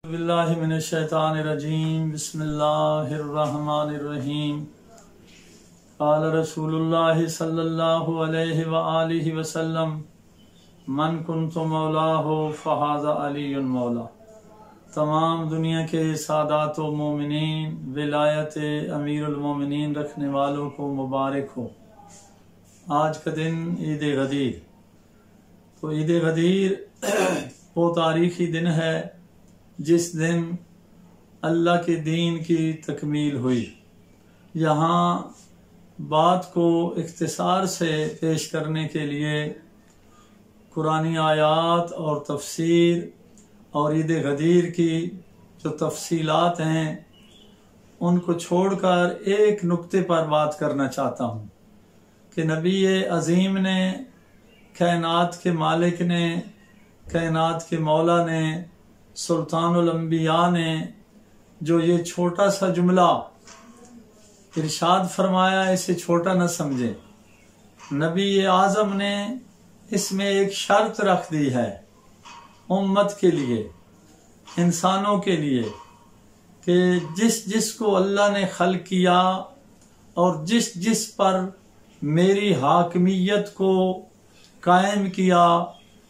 باللہ من الشیطان الرجیم بسم اللہ الرحمن الرحیم قال رسول اللہ صلی اللہ علیہ وآلہ وسلم من کنت مولاہ فہذا علی مولا۔ تمام دنیا کے سادات و مومنین ولایت امیر المومنین رکھنے والوں کو مبارک ہو۔ آج کا دن عید غدیر، تو عید غدیر وہ تاریخی دن ہے جس دن اللہ کے دین کی تکمیل ہوئی۔ یہاں بات کو اختصار سے پیش کرنے کے لیے قرآنی آیات اور تفسیر اور عید غدیر کی جو تفصیلات ہیں ان کو چھوڑ کر ایک نقطے پر بات کرنا چاہتا ہوں کہ نبی عظیم نے، کائنات کے مالک نے، کائنات کے مولا نے، سلطان الانبیاء نے جو یہ چھوٹا سا جملہ ارشاد فرمایا، اسے چھوٹا نہ سمجھے۔ نبی اعظم نے اس میں ایک شرط رکھ دی ہے امت کے لیے، انسانوں کے لیے، کہ جس جس کو اللہ نے خلق کیا اور جس جس پر میری حاکمیت کو قائم کیا،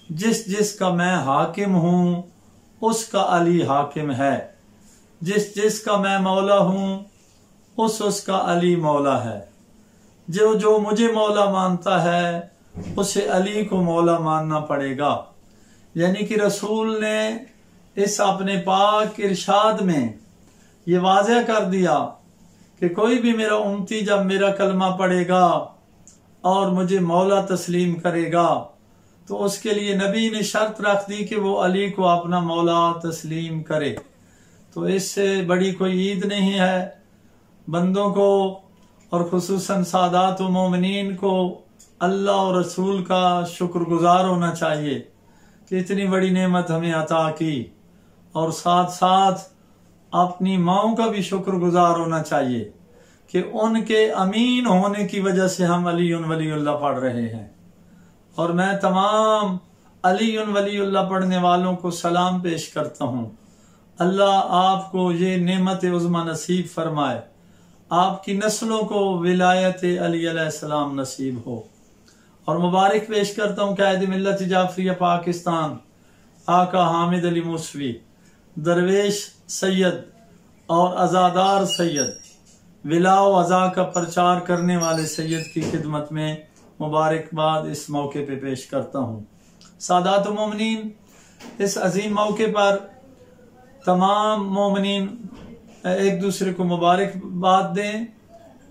جس جس کا میں حاکم ہوں اس کا علی حاکم ہے، جس جس کا میں مولا ہوں اس کا علی مولا ہے، جو مجھے مولا مانتا ہے اسے علی کو مولا ماننا پڑے گا۔ یعنی کہ رسول نے اس اپنے پاک ارشاد میں یہ واضح کر دیا کہ کوئی بھی میرا امتی جب میرا کلمہ پڑھے گا اور مجھے مولا تسلیم کرے گا تو اس کے لیے نبی نے شرط رکھ دی کہ وہ علی کو اپنا مولا تسلیم کرے۔ تو اس سے بڑی کوئی عید نہیں ہے۔ بندوں کو اور خصوصاً سادات و مومنین کو اللہ اور رسول کا شکر گزار ہونا چاہیے کہ اتنی بڑی نعمت ہمیں عطا کی، اور ساتھ ساتھ اپنی ماؤں کا بھی شکر گزار ہونا چاہیے کہ ان کے امین ہونے کی وجہ سے ہم علی ولی اللہ پڑھ رہے ہیں۔ اور میں تمام علی ولی اللہ پڑھنے والوں کو سلام پیش کرتا ہوں۔ اللہ آپ کو یہ نعمت عظمی نصیب فرمائے، آپ کی نسلوں کو ولایت علی علیہ السلام نصیب ہو۔ اور مبارک پیش کرتا ہوں قائد ملت جعفریہ پاکستان آقا حامد علی موسوی، درویش سید اور عزادار سید، ولا و عزا کا پرچار کرنے والے سید کی خدمت میں مبارکباد اس موقع پہ پیش کرتا ہوں۔ سادات و مومنین، اس عظیم موقع پر تمام مومنین ایک دوسرے کو مبارکباد دیں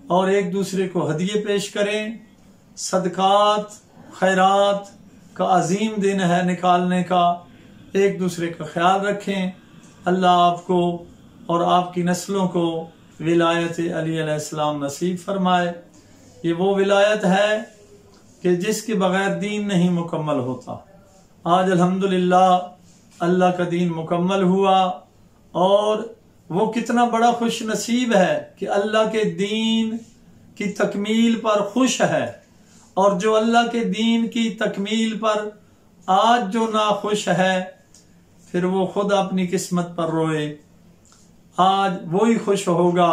اور ایک دوسرے کو ہدیے پیش کریں۔ صدقات خیرات کا عظیم دن ہے نکالنے کا، ایک دوسرے کا خیال رکھیں۔ اللہ آپ کو اور آپ کی نسلوں کو ولایت علی علیہ السلام نصیب فرمائے۔ یہ وہ ولایت ہے کہ جس کے بغیر دین نہیں مکمل ہوتا۔ آج الحمدللہ اللہ کا دین مکمل ہوا، اور وہ کتنا بڑا خوش نصیب ہے کہ اللہ کے دین کی تکمیل پر خوش ہے، اور جو اللہ کے دین کی تکمیل پر آج جو ناخوش ہے پھر وہ خود اپنی قسمت پر روئے۔ آج وہی خوش ہوگا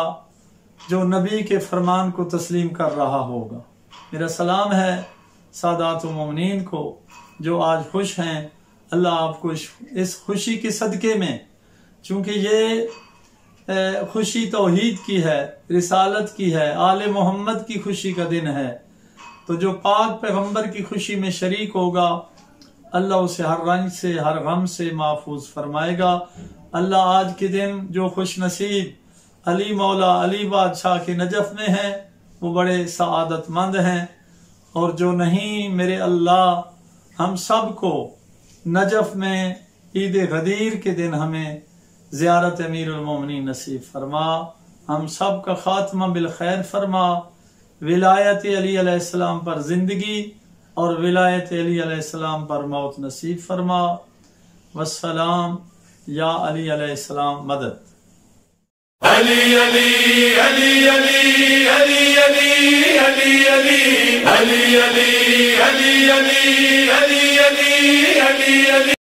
جو نبی کے فرمان کو تسلیم کر رہا ہوگا۔ میرا سلام ہے سادات و مومنین کو جو آج خوش ہیں۔ اللہ آپ کو اس خوشی کے صدقے میں، چونکہ یہ خوشی توحید کی ہے، رسالت کی ہے، آل محمد کی خوشی کا دن ہے، تو جو پاک پیغمبر کی خوشی میں شریک ہوگا اللہ اسے ہر رنج سے، ہر غم سے محفوظ فرمائے گا۔ اللہ آج کے دن جو خوش نصیب علی مولا، علی بادشاہ کے نجف میں ہیں وہ بڑے سعادت مند ہیں، اور جو نہیں، میرے اللہ ہم سب کو نجف میں عید غدیر کے دن ہمیں زیارت امیر المومنین نصیب فرما، ہم سب کا خاتمہ بالخیر فرما، ولایت علی علیہ السلام پر زندگی اور ولایت علی علیہ السلام پر موت نصیب فرما۔ والسلام، یا علی علیہ السلام مدد۔ علی علی علی علی علی علی علی علی علی علی علی علی علی علی علی